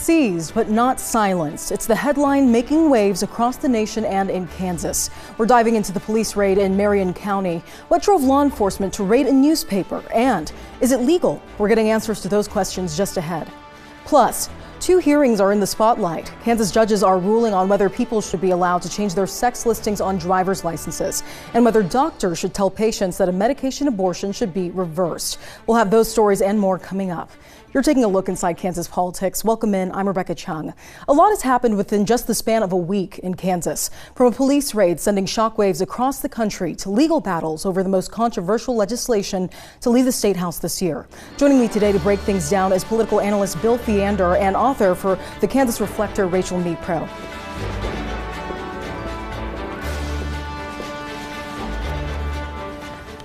Seized but not silenced. It's the headline making waves across the nation and in Kansas. We're diving into the police raid in Marion County. What drove law enforcement to raid a newspaper? And is it legal? We're getting answers to those questions just ahead. Plus, 2 hearings are in the spotlight. Kansas judges are ruling on whether people should be allowed to change their sex listings on driver's licenses and whether doctors should tell patients that a medication abortion should be reversed. We'll have those stories and more coming up. You're taking a look inside Kansas politics. Welcome in. I'm Rebecca Chung. A lot has happened within just the span of a week in Kansas, from a police raid sending shockwaves across the country to legal battles over the most controversial legislation to leave the State House this year. Joining me today to break things down is political analyst Bill Theander and author for the Kansas Reflector, Rachel Mead-Pro.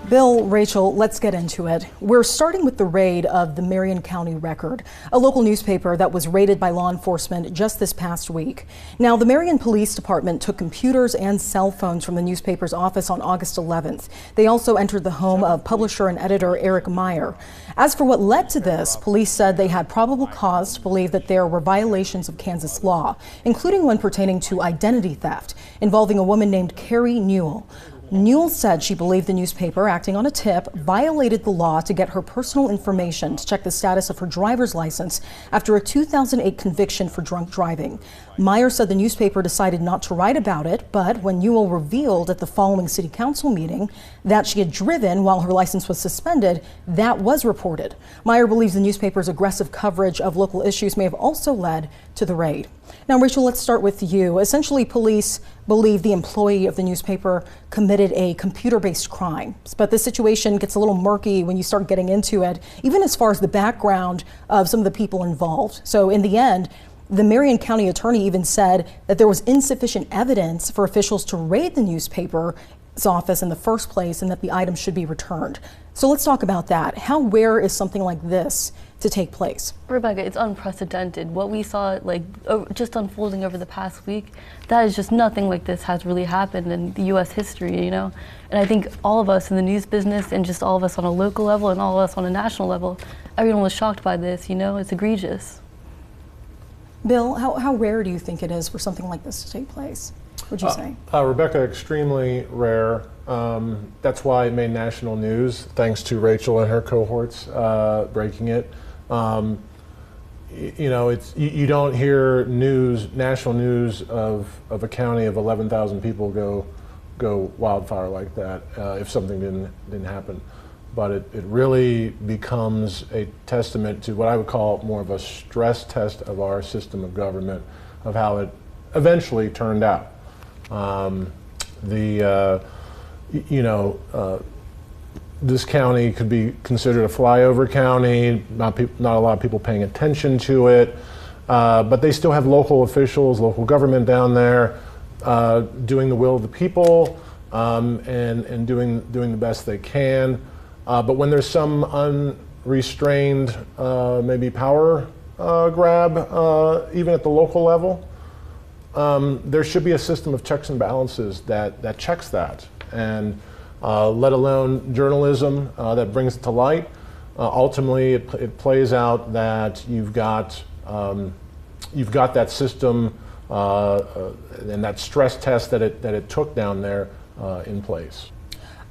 Bill, Rachel, let's get into it. We're starting with the raid of the Marion County Record, a local newspaper that was raided by law enforcement just this past week. Now, the Marion Police Department took computers and cell phones from the newspaper's office on August 11th. They also entered the home of publisher and editor Eric Meyer. As for what led to this, police said they had probable cause to believe that there were violations of Kansas law, including one pertaining to identity theft involving a woman named Carrie Newell. Newell said she believed the newspaper, acting on a tip, violated the law to get her personal information to check the status of her driver's license after a 2008 conviction for drunk driving. Meyer said the newspaper decided not to write about it, but when Newell revealed at the following city council meeting that she had driven while her license was suspended, that was reported. Meyer believes the newspaper's aggressive coverage of local issues may have also led to the raid. Now, Rachel, let's start with you. Essentially, police believe the employee of the newspaper committed a computer-based crime. But this situation gets a little murky when you start getting into it, even as far as the background of some of the people involved. So in the end, the Marion County attorney even said that there was insufficient evidence for officials to raid the newspaper's office in the first place and that the items should be returned. So let's talk about that. How rare is something like this to take place? Rebecca, it's unprecedented. What we saw just unfolding over the past week, that is just nothing like this has really happened in the U.S. history, you know? And I think all of us in the news business and just all of us on a local level and all of us on a national level, everyone was shocked by this, you know? It's egregious. Bill, how rare do you think it is for something like this to take place? Would you say? Rebecca, extremely rare. That's why it made national news, thanks to Rachel and her cohorts breaking it. You know, you don't hear national news of a county of 11,000 people go wildfire like that if something didn't happen. But it really becomes a testament to what I would call more of a stress test of our system of government, of how it eventually turned out. This county could be considered a flyover county, not a lot of people paying attention to it, but they still have local officials, local government down there doing the will of the people and doing the best they can. But when there's some unrestrained maybe power grab, even at the local level, there should be a system of checks and balances that checks that, and let alone journalism that brings it to light. Ultimately, it plays out that you've got that system and that stress test that it took down there in place.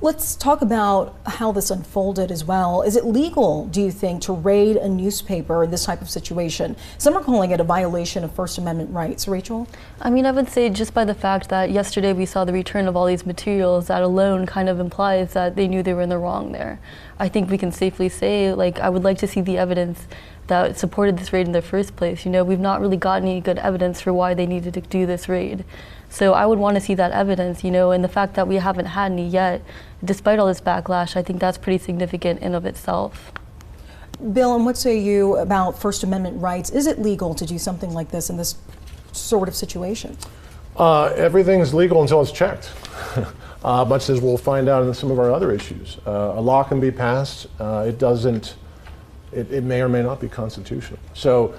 Let's talk about how this unfolded as well. Is it legal, do you think, to raid a newspaper in this type of situation? Some are calling it a violation of First Amendment rights. Rachel? I mean, I would say just by the fact that yesterday we saw the return of all these materials, that alone kind of implies that they knew they were in the wrong there. I think we can safely say, I would like to see the evidence that supported this raid in the first place. You know, we've not really got any good evidence for why they needed to do this raid. So I would want to see that evidence, you know, and the fact that we haven't had any yet, despite all this backlash, I think that's pretty significant in of itself. Bill, and what say you about First Amendment rights? Is it legal to do something like this in this sort of situation? Everything's legal until it's checked, much as we'll find out in some of our other issues. A law can be passed. It may or may not be constitutional. So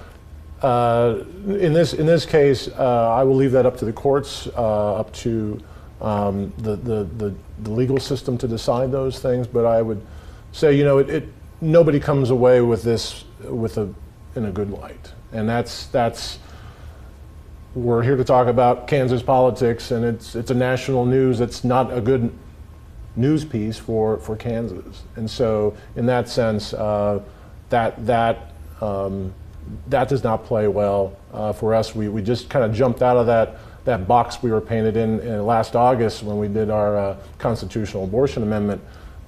in this case, I will leave that up to the courts, up to the legal system to decide those things. But I would say, you know, nobody comes away with this in a good light. And that's we're here to talk about Kansas politics, and it's a national news. It's not a good news piece for Kansas. And so in that sense, that does not play well for us. We just kind of jumped out of that box we were painted in last August when we did our constitutional abortion amendment.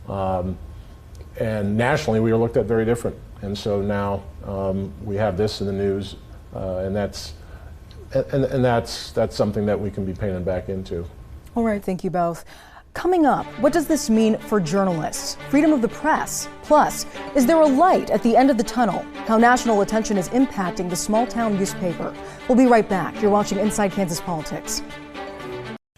And nationally, we were looked at very different. And so now we have this in the news, and that's something that we can be painted back into. All right, thank you both. Coming up, what does this mean for journalists? Freedom of the press? Plus, is there a light at the end of the tunnel? How national attention is impacting the small town newspaper? We'll be right back. You're watching Inside Kansas Politics.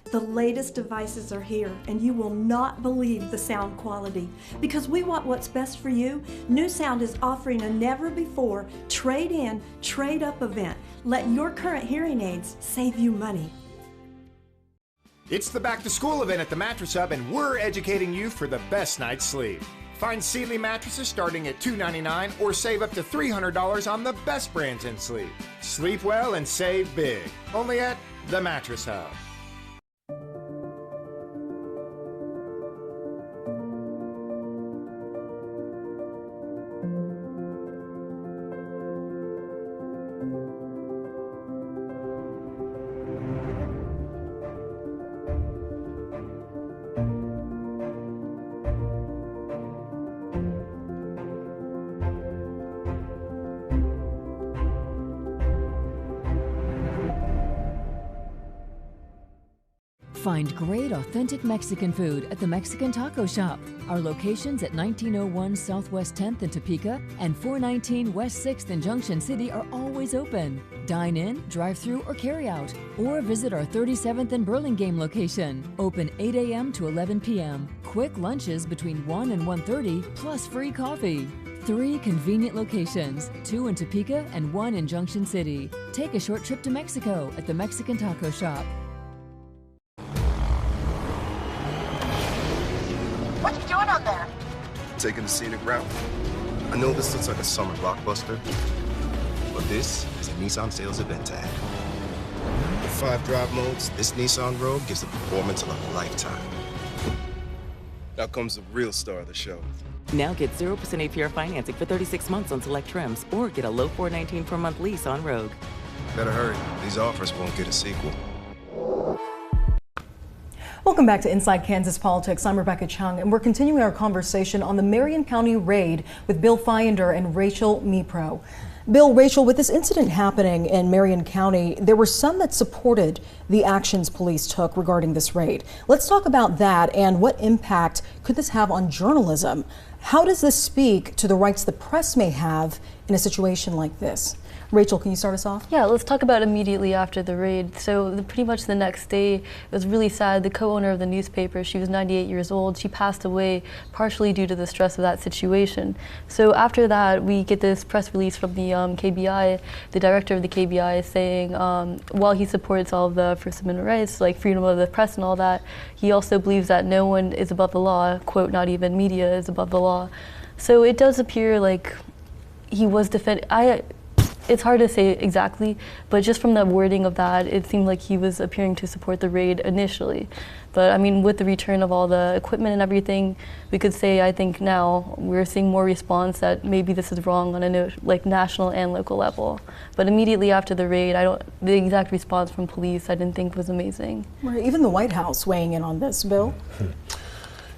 The latest devices are here, and you will not believe the sound quality. Because we want what's best for you, New Sound is offering a never-before trade-in, trade-up event. Let your current hearing aids save you money. It's the back-to-school event at the Mattress Hub, and we're educating you for the best night's sleep. Find Sealy mattresses starting at $299 or save up to $300 on the best brands in sleep. Sleep well and save big. Only at the Mattress Hub. Find great authentic Mexican food at the Mexican Taco Shop. Our locations at 1901 Southwest 10th in Topeka and 419 West 6th in Junction City are always open. Dine in, drive through, or carry out. Or visit our 37th and Burlingame location. Open 8 a.m. to 11 p.m. Quick lunches between 1 and 1:30 plus free coffee. 3 convenient locations, 2 in Topeka and 1 in Junction City. Take a short trip to Mexico at the Mexican Taco Shop. What are you doing out there? Taking the scenic route. I know this looks like a summer blockbuster, but this is a Nissan sales event tag. With 5 drive modes, this Nissan Rogue gives the performance of a lifetime. Now comes the real star of the show. Now get 0% APR financing for 36 months on select trims, or get a low $419 per month lease on Rogue. Better hurry. These offers won't get a sequel. Welcome back to Inside Kansas Politics. I'm Rebecca Chung, and we're continuing our conversation on the Marion County raid with Bill Fyender and Rachel Mipro. Bill, Rachel, with this incident happening in Marion County, there were some that supported the actions police took regarding this raid. Let's talk about that and what impact could this have on journalism? How does this speak to the rights the press may have in a situation like this? Rachel, can you start us off? Yeah, let's talk about immediately after the raid. So pretty much the next day, it was really sad. The co-owner of the newspaper, she was 98 years old. She passed away partially due to the stress of that situation. So after that, we get this press release from the KBI, the director of the KBI, saying while he supports all of the First Amendment rights, like freedom of the press and all that, he also believes that no one is above the law, quote, not even media is above the law. So it does appear like he was it's hard to say exactly, but just from the wording of that, it seemed like he was appearing to support the raid initially. But I mean, with the return of all the equipment and everything, we could say, I think now we're seeing more response that maybe this is wrong on a national and local level. But immediately after the raid, the exact response from police I didn't think was amazing. Right, even the White House weighing in on this, Bill.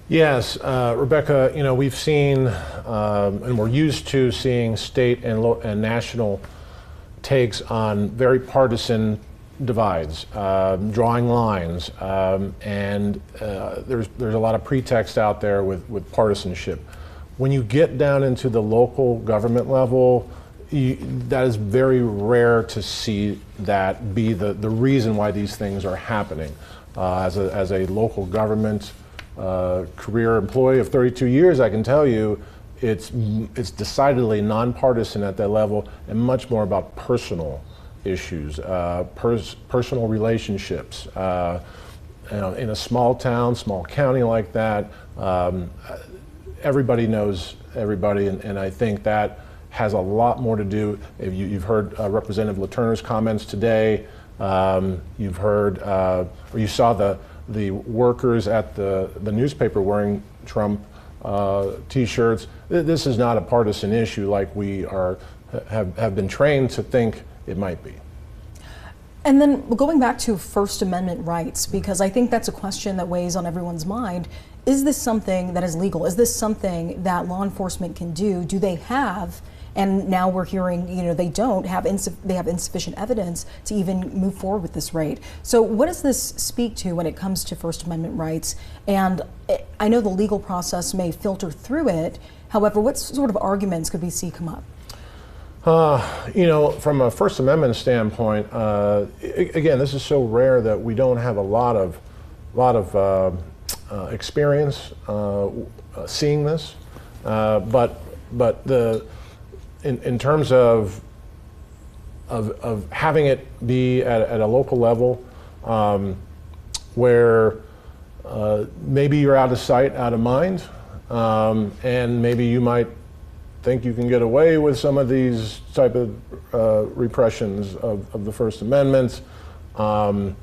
Yes, Rebecca, we've seen and we're used to seeing state and national takes on very partisan divides, drawing lines, and there's a lot of pretext out there with partisanship. When you get down into the local government level, that is very rare to see that be the reason why these things are happening. As a local government career employee of 32 years, I can tell you it's decidedly nonpartisan at that level and much more about personal issues, personal relationships. In a small town, small county like that, everybody knows everybody, and I think that has a lot more to do. If you've heard Representative Letourneau's comments today. You've heard, or you saw the workers at the newspaper wearing Trump T-shirts. This is not a partisan issue like we have been trained to think it might be. And then going back to First Amendment rights, because I think that's a question that weighs on everyone's mind. Is this something that is legal? Is this something that law enforcement can do? Do they have, and now we're hearing, they don't have, they have insufficient evidence to even move forward with this raid. So what does this speak to when it comes to First Amendment rights? And I know the legal process may filter through it. However, what sort of arguments could we see come up? From a First Amendment standpoint, again, this is so rare that we don't have a lot of experience seeing this. But in terms of having it be at a local level, where maybe you're out of sight, out of mind, and maybe you might think you can get away with some of these type of repressions of the First Amendment. Again,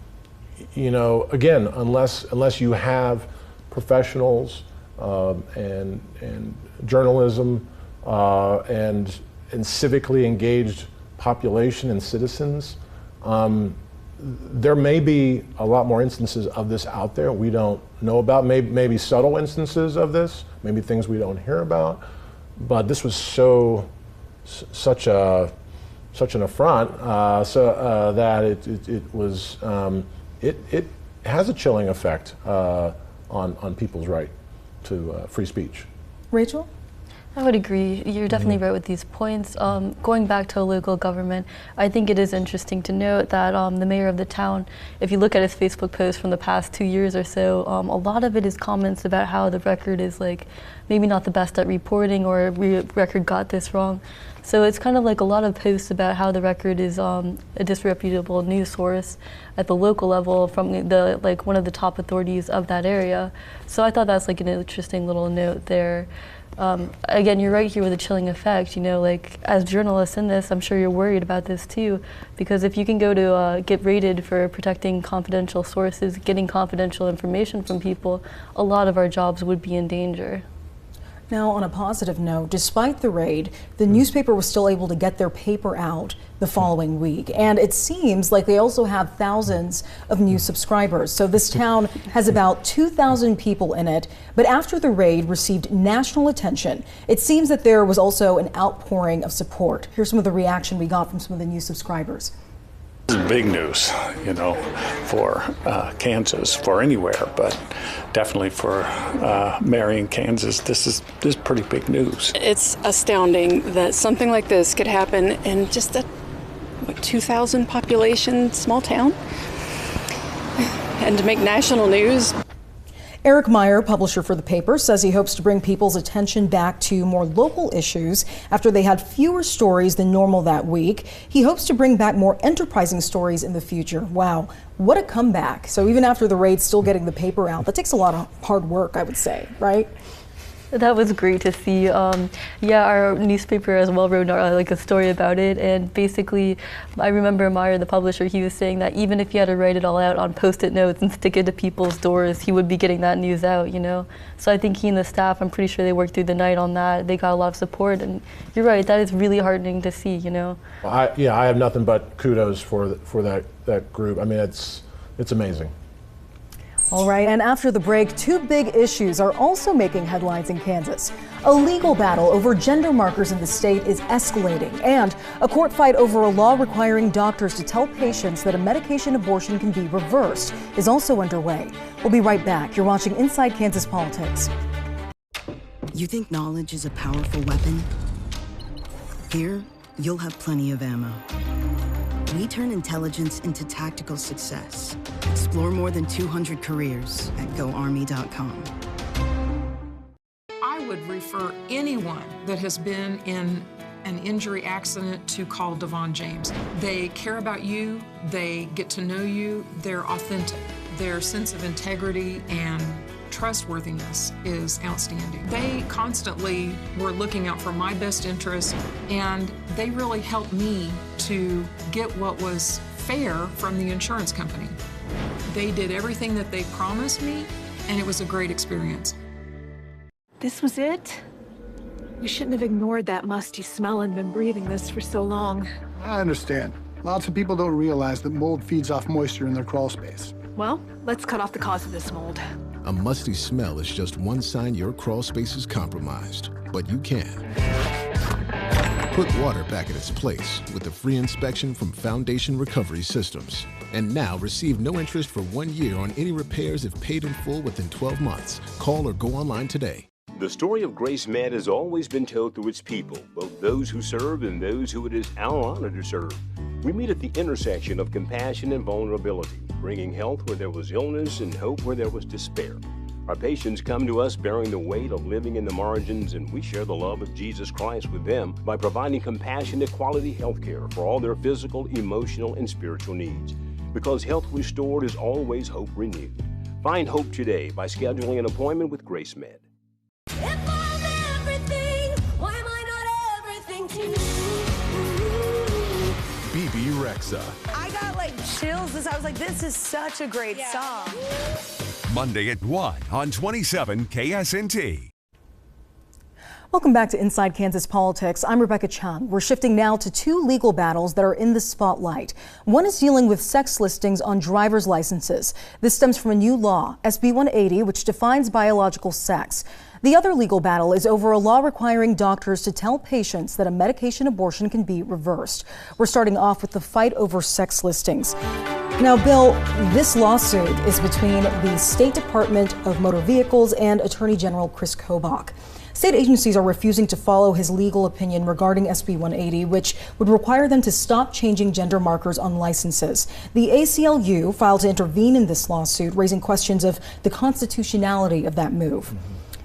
unless you have professionals and journalism and civically engaged population and citizens, there may be a lot more instances of this out there we don't know about. Maybe subtle instances of this, maybe things we don't hear about. But this was such an affront, that it has a chilling effect on people's right to free speech. Rachel? I would agree. You're definitely right with these points. Going back to local government, I think it is interesting to note that the mayor of the town, if you look at his Facebook post from the past 2 years or so, a lot of it is comments about how the Record is maybe not the best at reporting, or Record got this wrong. So it's kind of like a lot of posts about how the Record is a disreputable news source at the local level from one of the top authorities of that area. So I thought that's an interesting little note there. Again, you're right here with a chilling effect. As journalists in this, I'm sure you're worried about this too, because if you can go to get raided for protecting confidential sources, getting confidential information from people, a lot of our jobs would be in danger. Now, on a positive note, despite the raid, the newspaper was still able to get their paper out the following week. And it seems like they also have thousands of new subscribers. So this town has about 2,000 people in it. But after the raid received national attention, it seems that there was also an outpouring of support. Here's some of the reaction we got from some of the new subscribers. This is big news, for Kansas, for anywhere, but definitely for Marion, Kansas. This is pretty big news. It's astounding that something like this could happen in just a 2,000 population small town, and to make national news. Eric Meyer, publisher for the paper, says he hopes to bring people's attention back to more local issues after they had fewer stories than normal that week. He hopes to bring back more enterprising stories in the future. Wow, what a comeback. So even after the raid, still getting the paper out. That takes a lot of hard work, I would say, right? That was great to see. Yeah, our newspaper as well wrote a story about it, and basically, I remember Meyer, the publisher, he was saying that even if he had to write it all out on Post-it notes and stick it to people's doors, he would be getting that news out, So I think he and the staff, I'm pretty sure they worked through the night on that. They got a lot of support, and you're right, that is really heartening to see, Well, I have nothing but kudos for that group. I mean, it's amazing. All right, and after the break, two big issues are also making headlines in Kansas. A legal battle over gender markers in the state is escalating, and a court fight over a law requiring doctors to tell patients that a medication abortion can be reversed is also underway. We'll be right back. You're watching Inside Kansas Politics. You think knowledge is a powerful weapon? Here, you'll have plenty of ammo. We turn intelligence into tactical success. Explore more than 200 careers at GoArmy.com. I would refer anyone that has been in an injury accident to call Devon James. They care about you, they get to know you, they're authentic. Their sense of integrity and trustworthiness is outstanding. They constantly were looking out for my best interest, and they really helped me to get what was fair from the insurance company. They did everything that they promised me, and it was a great experience. This was it? We shouldn't have ignored that musty smell and been breathing this for so long. I understand. Lots of people don't realize that mold feeds off moisture in their crawl space. Well, let's cut off the cause of this mold. A musty smell is just one sign your crawl space is compromised, but you can. Put water back in its place with a free inspection from Foundation Recovery Systems. And now receive no interest for 1 year on any repairs if paid in full within 12 months. Call or go online today. The story of Grace Med has always been told through its people, both those who serve and those who it is our honor to serve. We meet at the intersection of compassion and vulnerability, bringing health where there was illness and hope where there was despair. Our patients come to us bearing the weight of living in the margins, and we share the love of Jesus Christ with them by providing compassionate quality health care for all their physical, emotional, and spiritual needs. Because health restored is always hope renewed. Find hope today by scheduling an appointment with Grace Med. BB Rexa. I got like chills as I was like, this is such a great song. Monday at 1 on 27 KSNT. Welcome back to Inside Kansas Politics. I'm Rebecca Chung. We're shifting now to two legal battles that are in the spotlight. One is dealing with sex listings on driver's licenses. This stems from a new law, SB 180, which defines biological sex. The other legal battle is over a law requiring doctors to tell patients that a medication abortion can be reversed. We're starting off with the fight over sex listings. Now, Bill, this lawsuit is between the State Department of Motor Vehicles and Attorney General Chris Kobach. State agencies are refusing to follow his legal opinion regarding SB 180, which would require them to stop changing gender markers on licenses. The ACLU filed to intervene in this lawsuit, raising questions of the constitutionality of that move.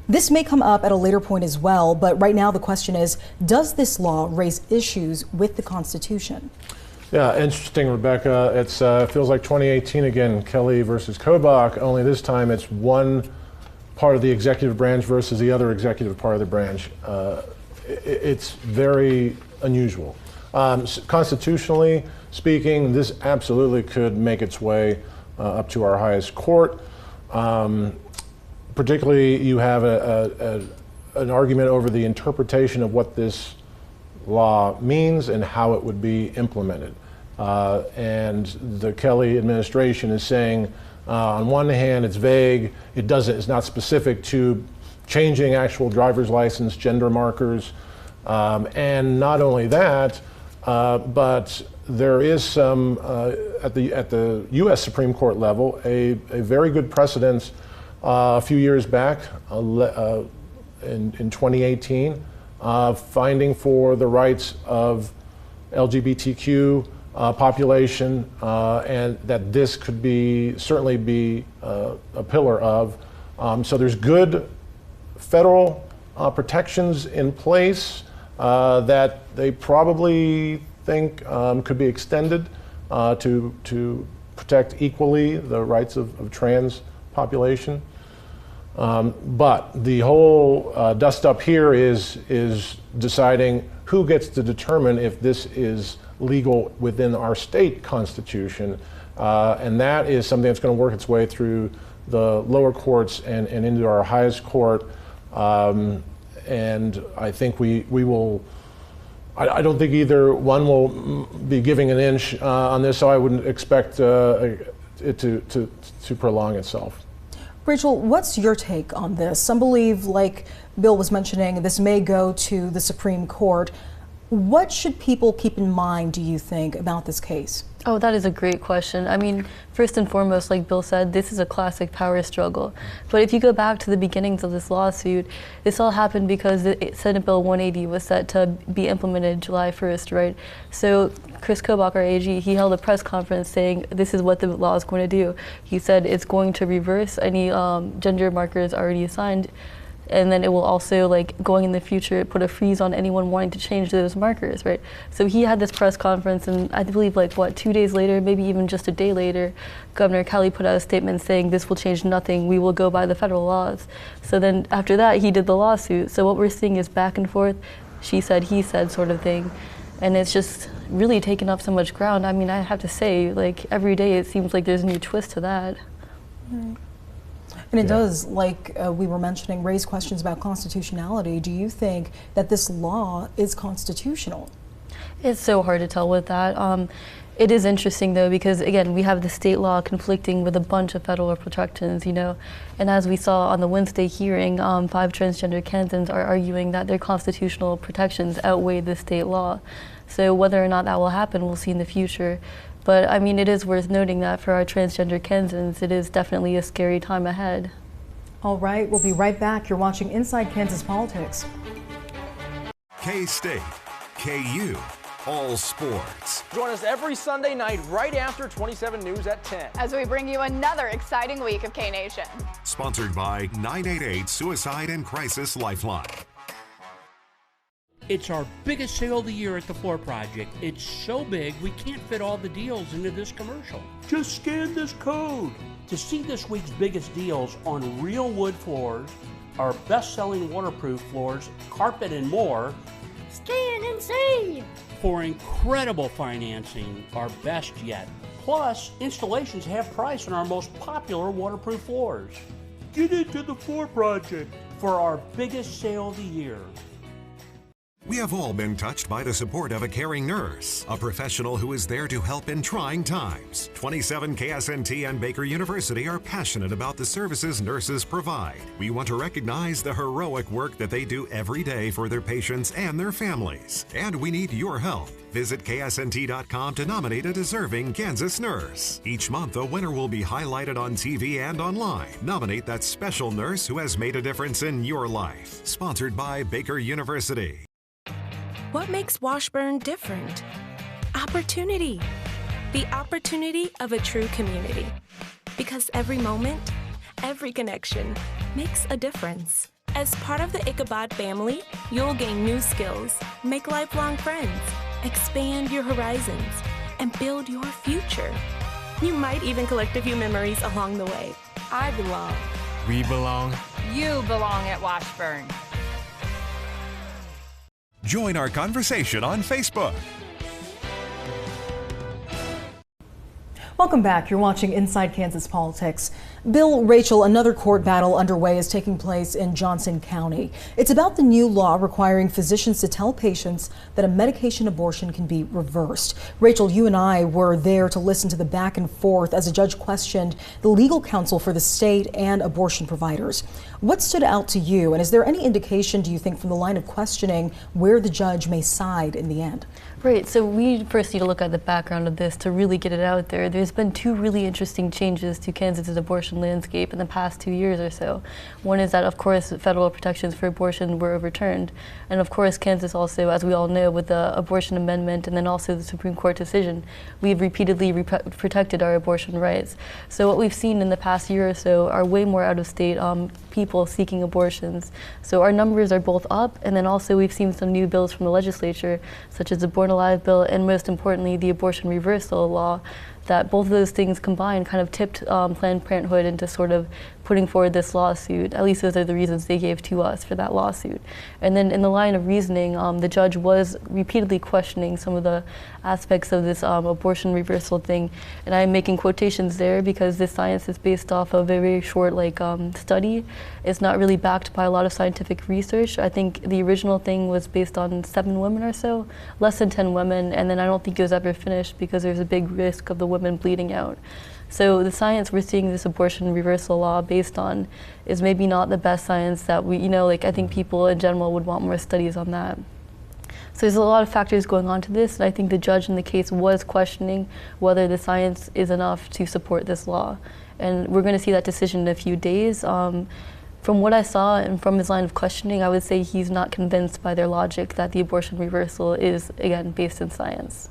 This may come up at a later point as well, but right now the question is, does this law raise issues with the Constitution? Yeah, interesting, Rebecca. It feels like 2018 again, Kelly versus Kobach, only this time it's one part of the executive branch versus the other executive part of the branch. It's very unusual. Constitutionally speaking, this absolutely could make its way up to our highest court. Particularly, you have an argument over the interpretation of what this law means and how it would be implemented. And the Kelly administration is saying, on one hand, it's vague. It's not specific to changing actual driver's license gender markers. And not only that, but there is some, at the U.S. Supreme Court level, a very good precedent a few years back in 2018, finding for the rights of LGBTQ population, and that this could certainly be a pillar of. So there's good federal protections in place that they probably think could be extended to protect equally the rights of trans population. But the whole dust up here is deciding who gets to determine if this is legal within our state constitution, and that is something that's going to work its way through the lower courts and into our highest court. And I think we will. I don't think either one will be giving an inch on this, so I wouldn't expect it to prolong itself. Rachel, what's your take on this? Some believe, like Bill was mentioning, this may go to the Supreme Court. What should people keep in mind, do you think, about this case? Oh, that is a great question. I mean, first and foremost, like Bill said, this is a classic power struggle. But if you go back to the beginnings of this lawsuit, this all happened because the Senate Bill 180 was set to be implemented July 1st, right? So Chris Kobach, our AG, he held a press conference saying this is what the law is going to do. He said it's going to reverse any gender markers already assigned And then it will also, like, going in the future, put a freeze on anyone wanting to change those markers, right? So he had this press conference, and I believe, like, 2 days later, maybe even just a day later, Governor Kelly put out a statement saying this will change nothing, we will go by the federal laws. So then after that, he did the lawsuit. So what we're seeing is back and forth, she said, he said sort of thing. And it's just really taken up so much ground. I mean, I have to say, like, every day it seems like there's a new twist to that. Right. And it does, like we were mentioning, raise questions about constitutionality. Do you think that this law is constitutional? It's so hard to tell with that. It is interesting, though, because, again, we have the state law conflicting with a bunch of federal protections, you know. And as we saw on the Wednesday hearing, 5 transgender Kansans are arguing that their constitutional protections outweigh the state law. So whether or not that will happen, we'll see in the future. But I mean, it is worth noting that for our transgender Kansans, it is definitely a scary time ahead. All right, we'll be right back. You're watching Inside Kansas Politics. K-State, KU, all sports. Join us every Sunday night right after 27 News at 10. As we bring you another exciting week of K-Nation. Sponsored by 988 Suicide and Crisis Lifeline. It's our biggest sale of the year at the Floor Project. It's so big, we can't fit all the deals into this commercial. Just scan this code to see this week's biggest deals on real wood floors, our best-selling waterproof floors, carpet, and more. Scan and save! For incredible financing, our best yet. Plus, installations half price on our most popular waterproof floors. Get into the Floor Project for our biggest sale of the year. We have all been touched by the support of a caring nurse, a professional who is there to help in trying times. 27 KSNT and Baker University are passionate about the services nurses provide. We want to recognize the heroic work that they do every day for their patients and their families. And we need your help. Visit KSNT.com to nominate a deserving Kansas nurse. Each month, a winner will be highlighted on TV and online. Nominate that special nurse who has made a difference in your life. Sponsored by Baker University. What makes Washburn different? Opportunity. The opportunity of a true community. Because every moment, every connection makes a difference. As part of the Ichabod family, you'll gain new skills, make lifelong friends, expand your horizons, and build your future. You might even collect a few memories along the way. I belong. We belong. You belong at Washburn. Join our conversation on Facebook. Welcome back. You're watching Inside Kansas Politics. Bill, Rachel, another court battle underway is taking place in Johnson County. It's about the new law requiring physicians to tell patients that a medication abortion can be reversed. Rachel, you and I were there to listen to the back and forth as a judge questioned the legal counsel for the state and abortion providers. What stood out to you, and is there any indication, do you think, from the line of questioning where the judge may side in the end? Right, so we first need to look at the background of this to really get it out there. There's been 2 really interesting changes to Kansas's abortion landscape in the past 2 years or so. One is that, of course, federal protections for abortion were overturned. And of course, Kansas also, as we all know, with the abortion amendment and then also the Supreme Court decision, we've repeatedly protected our abortion rights. So what we've seen in the past year or so are way more out-of-state people seeking abortions. So our numbers are both up, and then also we've seen some new bills from the legislature, such as the Born Alive bill and most importantly the abortion reversal law, that both of those things combined kind of tipped Planned Parenthood into sort of putting forward this lawsuit. At least those are the reasons they gave to us for that lawsuit. And then in the line of reasoning, the judge was repeatedly questioning some of the aspects of this abortion reversal thing. And I'm making quotations there because this science is based off of a very short study. It's not really backed by a lot of scientific research. I think the original thing was based on 7 women or so, less than 10 women, and then I don't think it was ever finished because there's a big risk of the women bleeding out. So the science we're seeing this abortion reversal law based on is maybe not the best science that we, I think people in general would want more studies on that. So there's a lot of factors going on to this, and I think the judge in the case was questioning whether the science is enough to support this law. And we're going to see that decision in a few days. From what I saw and from his line of questioning, I would say he's not convinced by their logic that the abortion reversal is, again, based in science.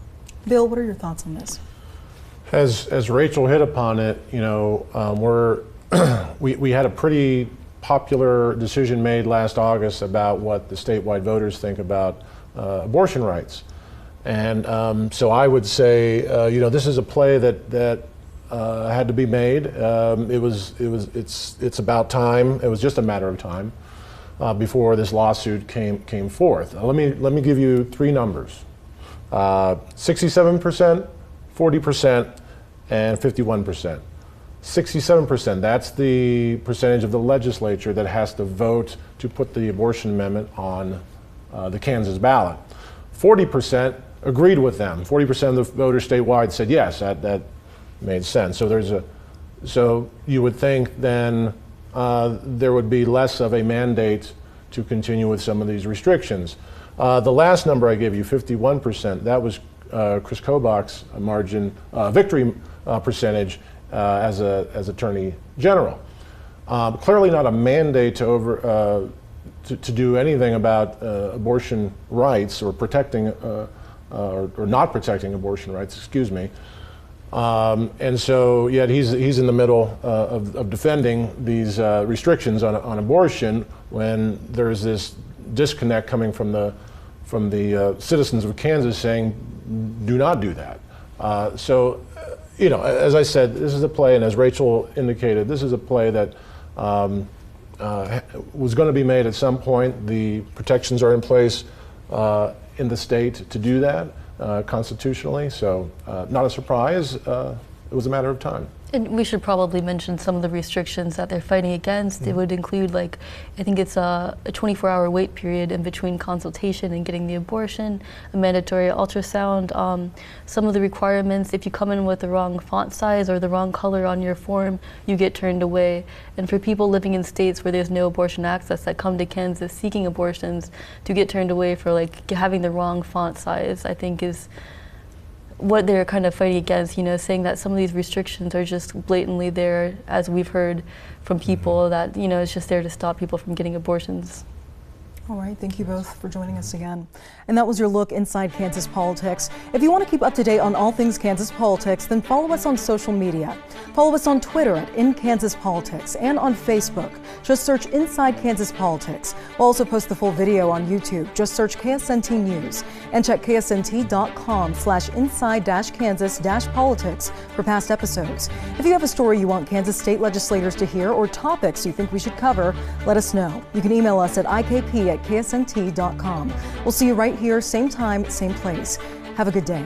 Bill, what are your thoughts on this? As Rachel hit upon it, we had a pretty popular decision made last August about what the statewide voters think about abortion rights. And so I would say, this is a play that had to be made. It's about time. It was just a matter of time before this lawsuit came forth. Let me give you three numbers: 67%, 40%, and 51%. 67%, that's the percentage of the legislature that has to vote to put the abortion amendment on the Kansas ballot. 40% agreed with them. 40% of the voters statewide said yes, that made sense. So you would think then there would be less of a mandate to continue with some of these restrictions. The last number I gave you, 51%, that was Chris Kobach's margin victory percentage as Attorney General. Clearly not a mandate to do anything about abortion rights or protecting or not protecting abortion rights, excuse me. And so yet he's in the middle of defending these restrictions on abortion when there's this disconnect coming from the citizens of Kansas saying, do not do that. As I said, this is a play, and as Rachel indicated, this is a play that was going to be made at some point. The protections are in place in the state to do that constitutionally, so not a surprise. It was a matter of time. And we should probably mention some of the restrictions that they're fighting against. It would include, I think it's a 24-hour wait period in between consultation and getting the abortion, a mandatory ultrasound, some of the requirements. If you come in with the wrong font size or the wrong color on your form, you get turned away. And for people living in states where there's no abortion access that come to Kansas seeking abortions, to get turned away for having the wrong font size, I think is what they're kind of fighting against, saying that some of these restrictions are just blatantly there, as we've heard from people, that, it's just there to stop people from getting abortions. All right, thank you both for joining us again. And that was your look inside Kansas politics. If you want to keep up to date on all things Kansas politics, then follow us on social media. Follow us on Twitter at InKansasPolitics and on Facebook. Just search Inside Kansas Politics. We'll also post the full video on YouTube. Just search KSNT News and check ksnt.com/inside-kansas-politics for past episodes. If you have a story you want Kansas state legislators to hear or topics you think we should cover, let us know. You can email us at ikp@ksnt.com. We'll see you right here, same time, same place. Have a good day.